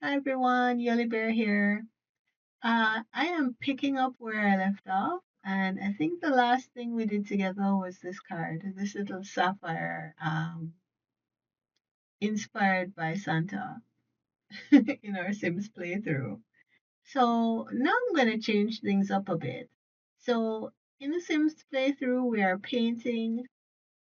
Hi everyone, Yelly Bear here. I am picking up where I left off, and I think the last thing we did together was this card, this little sapphire, inspired by Santa in our Sims playthrough. So now I'm going to change things up a bit. So in the Sims playthrough, we are painting,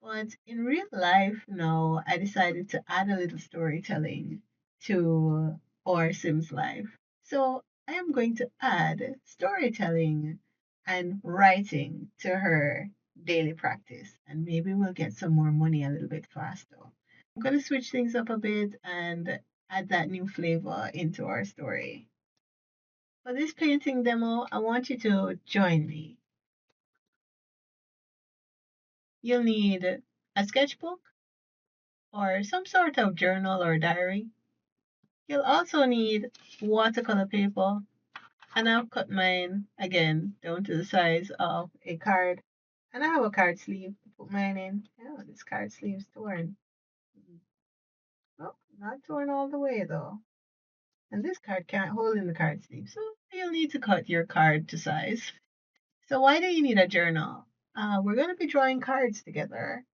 but in real life now, I decided to add a little storytelling to our Sims life. So I am going to add storytelling and writing to her daily practice, and maybe we'll get some more money a little bit faster. I'm going to switch things up a bit and add that new flavor into our story. For this painting demo, I want you to join me. You'll need a sketchbook or some sort of journal or diary. You'll also need watercolor paper, and I've cut mine again down to the size of a card. And I have a card sleeve to put mine in. Oh, this card sleeve's torn. Oh, not torn all the way though. And this card can't hold in the card sleeve, so you'll need to cut your card to size. So why do you need a journal? We're going to be drawing cards together.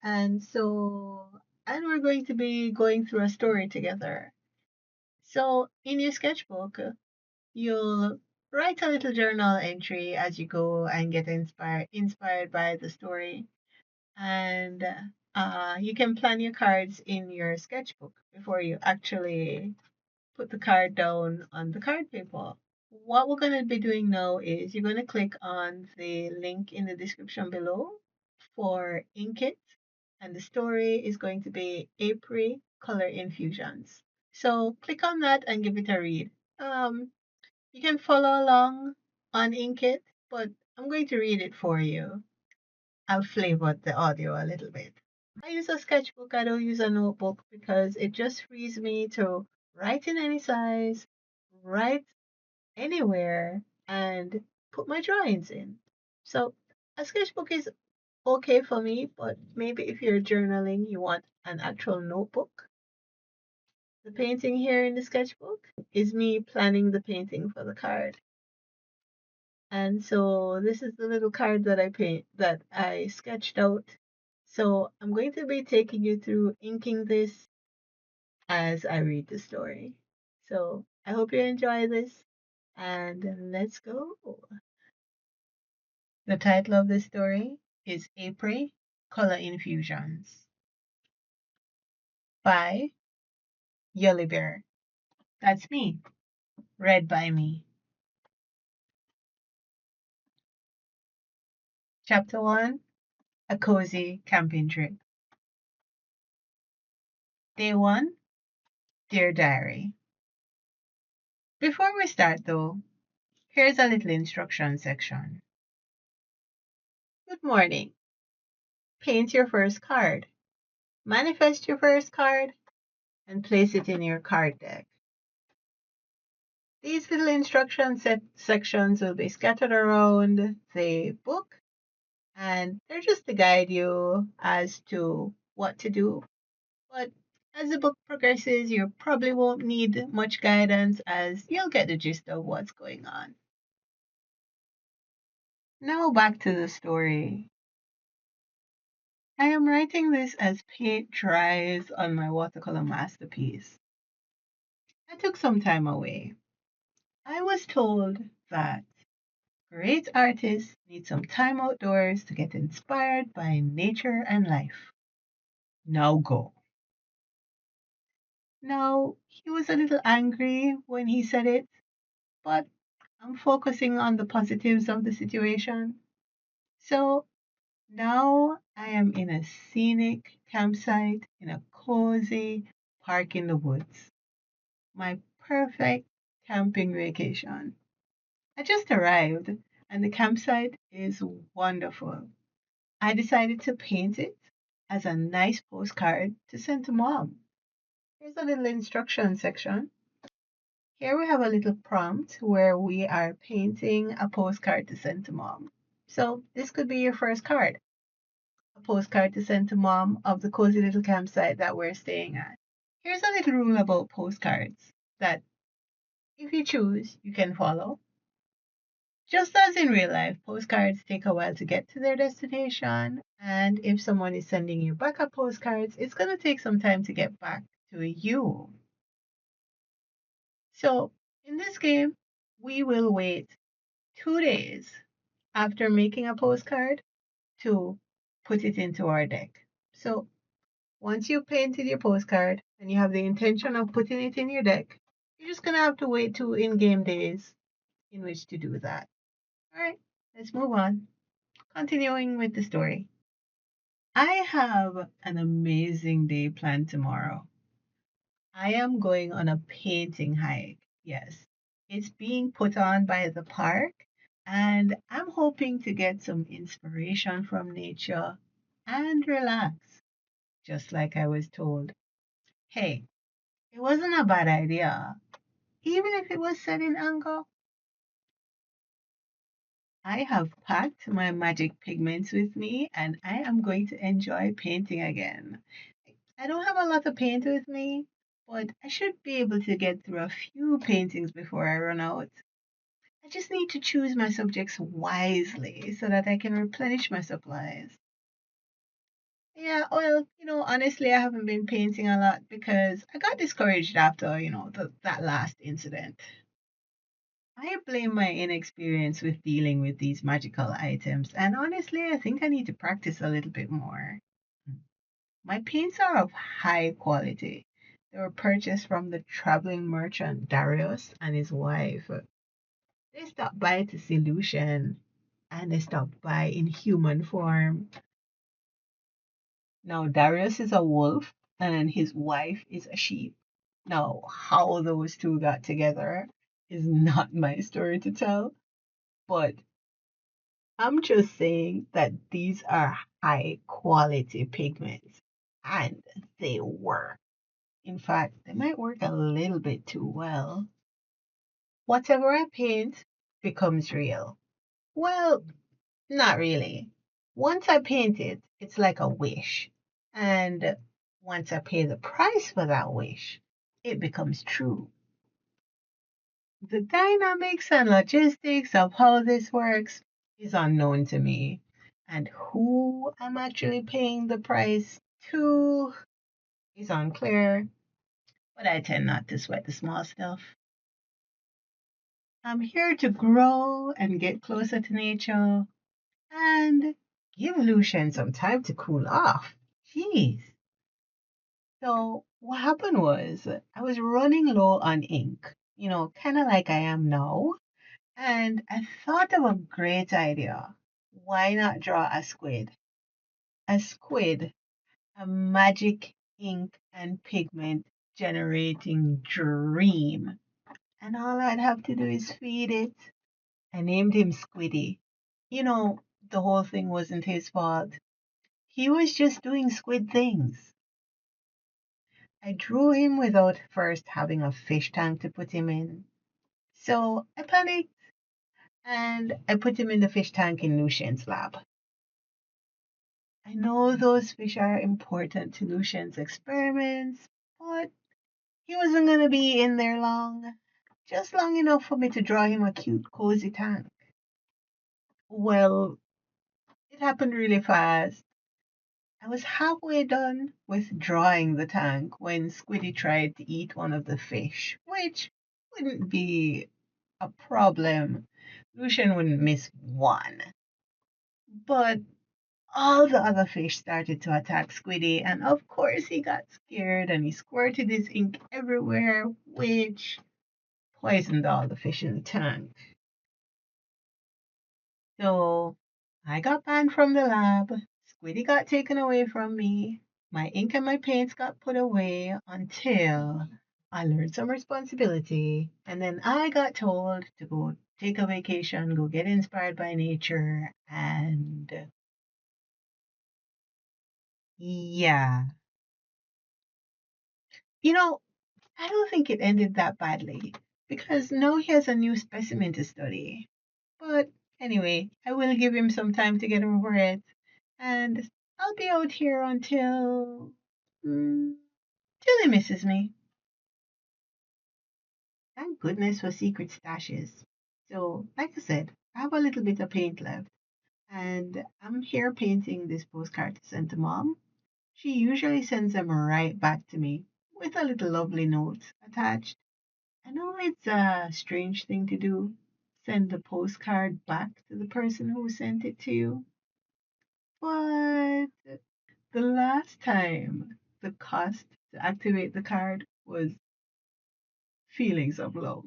And we're going to be going through a story together. So in your sketchbook, you'll write a little journal entry as you go and get inspired by the story. And you can plan your cards in your sketchbook before you actually put the card down on the card paper. What we're going to be doing now is you're going to click on the link in the description below for Inkit, and the story is going to be Apiary Color Infusions. So click on that and give it a read. You can follow along on Inkit, but I'm going to read it for you. I'll flavor the audio a little bit. I use a sketchbook, I don't use a notebook because it just frees me to write in any size, write anywhere, and put my drawings in. So a sketchbook is okay for me, but maybe if you're journaling, you want an actual notebook. The painting here in the sketchbook is me planning the painting for the card. And so this is the little card that I sketched out. So I'm going to be taking you through inking this as I read the story. So I hope you enjoy this, and let's go. The title of the story is April Color Infusions by Yelly Bear. That's me, read by me. Chapter 1, A Cozy Camping Trip. Day 1, Dear Diary. Before we start though, here's a little instruction section. Good morning. Paint your first card. Manifest your first card and place it in your card deck. These little instruction sections will be scattered around the book, and they're just to guide you as to what to do. But as the book progresses, you probably won't need much guidance as you'll get the gist of what's going on. Now back to the story. I am writing this as paint dries on my watercolor masterpiece. I took some time away. I was told that great artists need some time outdoors to get inspired by nature and life. Now go. Now, he was a little angry when he said it, but I'm focusing on the positives of the situation. So now I am in a scenic campsite in a cozy park in the woods. My perfect camping vacation. I just arrived and the campsite is wonderful. I decided to paint it as a nice postcard to send to mom. Here's a little instruction section. Here we have a little prompt where we are painting a postcard to send to mom. So this could be your first card, a postcard to send to mom of the cozy little campsite that we're staying at. Here's a little rule about postcards. that if you choose, you can follow. Just as in real life, postcards take a while to get to their destination, and if someone is sending you backup postcards, it's going to take some time to get back to you. So, in this game, we will wait 2 days after making a postcard to put it into our deck. So, once you've painted your postcard and you have the intention of putting it in your deck, you're just going to have to wait 2 in-game days in which to do that. All right, let's move on. Continuing with the story. I have an amazing day planned tomorrow. I am going on a painting hike. Yes, it's being put on by the park, and I'm hoping to get some inspiration from nature and relax, just like I was told. Hey, it wasn't a bad idea, even if it was set in anger. I have packed my magic pigments with me and I am going to enjoy painting again. I don't have a lot of paint with me, but I should be able to get through a few paintings before I run out. I just need to choose my subjects wisely so that I can replenish my supplies. Yeah, well, honestly, I haven't been painting a lot because I got discouraged after, that last incident. I blame my inexperience with dealing with these magical items, and honestly, I think I need to practice a little bit more. My paints are of high quality. They were purchased from the traveling merchant Darius and his wife. They stopped by to see Lucian, and they stopped by in human form. Now, Darius is a wolf, and his wife is a sheep. Now, how those two got together is not my story to tell, but I'm just saying that these are high quality pigments and they work. In fact, they might work a little bit too well. Whatever I paint becomes real. Well, not really. Once I paint it, it's like a wish. And once I pay the price for that wish, it becomes true. The dynamics and logistics of how this works is unknown to me. And who I'm actually paying the price to is unclear, but I tend not to sweat the small stuff. I'm here to grow and get closer to nature and give Lucian some time to cool off. Jeez. So, what happened was I was running low on ink, kind of like I am now. And I thought of a great idea. Why not draw a squid? A squid, a magic ink and pigment generating dream. And all I'd have to do is feed it. I named him Squiddy. The whole thing wasn't his fault. He was just doing squid things. I drew him without first having a fish tank to put him in. So I panicked and I put him in the fish tank in Lucian's lab. I know those fish are important to Lucian's experiments, but he wasn't going to be in there long. Just long enough for me to draw him a cute, cozy tank. Well, it happened really fast. I was halfway done with drawing the tank when Squiddy tried to eat one of the fish, which wouldn't be a problem. Lucian wouldn't miss one. But all the other fish started to attack Squiddy, and of course he got scared and he squirted his ink everywhere, which poisoned all the fish in the tank. So I got banned from the lab. Squiddy got taken away from me. My ink and my paints got put away until I learned some responsibility. And then I got told to go take a vacation, go get inspired by nature, and yeah. You know, I don't think it ended that badly because now he has a new specimen to study. But anyway, I will give him some time to get over it, and I'll be out here until till he misses me. goodness for secret stashes. So, like I said, I have a little bit of paint left, and I'm here painting this postcard to send to mom. She usually sends them right back to me with a little lovely note attached. I know it's a strange thing to do, send the postcard back to the person who sent it to you, but the last time the cost to activate the card was feelings of love.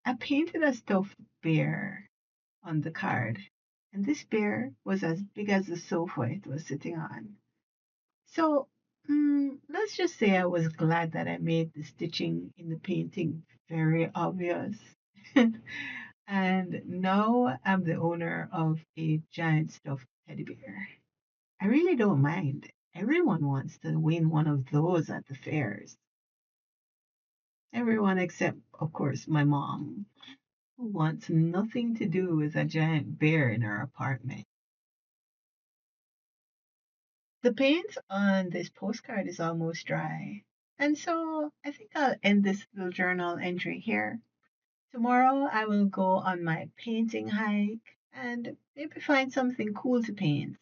I painted a stuffed bear on the card, and this bear was as big as the sofa it was sitting on. So let's just say I was glad that I made the stitching in the painting very obvious. And now I'm the owner of a giant stuffed teddy bear. I really don't mind. Everyone wants to win one of those at the fairs. Everyone except, of course, my mom, who wants nothing to do with a giant bear in her apartment. The paint on this postcard is almost dry. And so I think I'll end this little journal entry here. Tomorrow I will go on my painting hike and maybe find something cool to paint.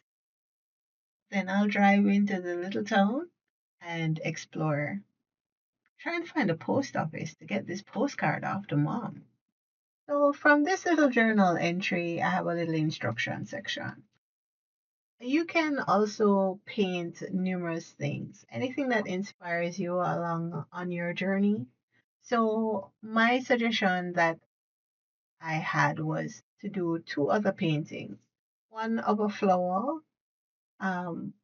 Then I'll drive into the little town and explore. Try and find a post office to get this postcard off to mom. So from this little journal entry, I have a little instruction section. You can also paint numerous things, anything that inspires you along on your journey. So my suggestion that I had was to do two other paintings. One of a flower.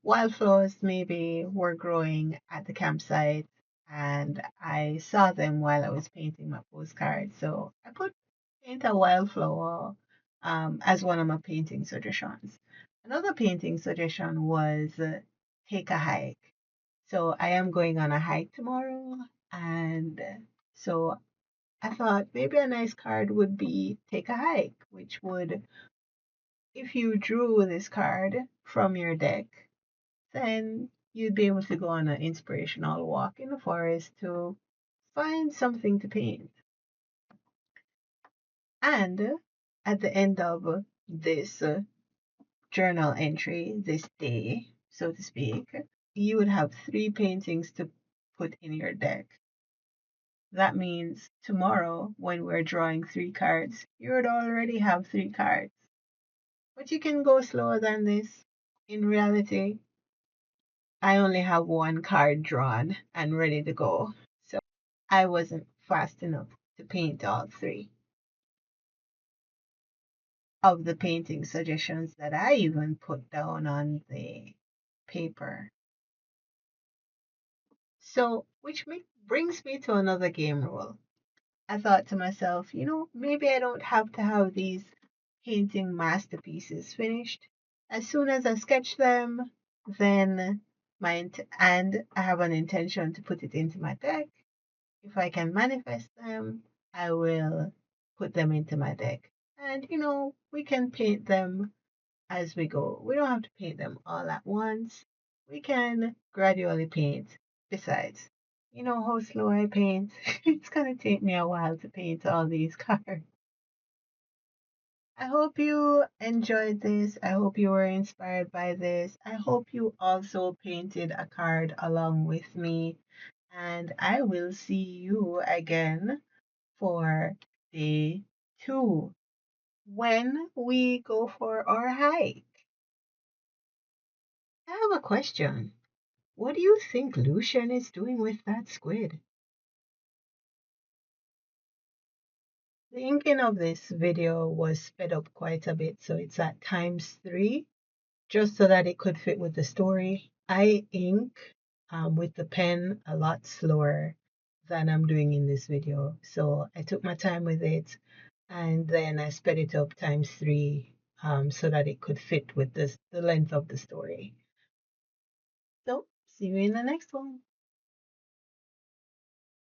Wildflowers maybe were growing at the campsite, and I saw them while I was painting my postcard. So I put paint a wildflower as one of my painting suggestions. Another painting suggestion was take a hike. So I am going on a hike tomorrow, and so I thought maybe a nice card would be take a hike, which would, if you drew this card from your deck, then you'd be able to go on an inspirational walk in the forest to find something to paint. And at the end of this journal entry, this day, so to speak, you would have three paintings to put in your deck. That means tomorrow, when we're drawing three cards, you would already have three cards. But you can go slower than this. In reality, I only have one card drawn and ready to go. So I wasn't fast enough to paint all three of the painting suggestions that I even put down on the paper. So, brings me to another game rule. I thought to myself, maybe I don't have to have these painting masterpieces finished. As soon as I sketch them, then and I have an intention to put it into my deck. If I can manifest them, I will put them into my deck. And we can paint them as we go. We don't have to paint them all at once. We can gradually paint. Besides, you know how slow I paint? It's going to take me a while to paint all these cards. I hope you enjoyed this. I hope you were inspired by this. I hope you also painted a card along with me. And I will see you again for day 2 when we go for our hike. I have a question. What do you think Lucian is doing with that squid? The inking of this video was sped up quite a bit, so it's at times 3, just so that it could fit with the story. I ink with the pen a lot slower than I'm doing in this video, so I took my time with it and then I sped it up times 3 so that it could fit with the length of the story. So, see you in the next one.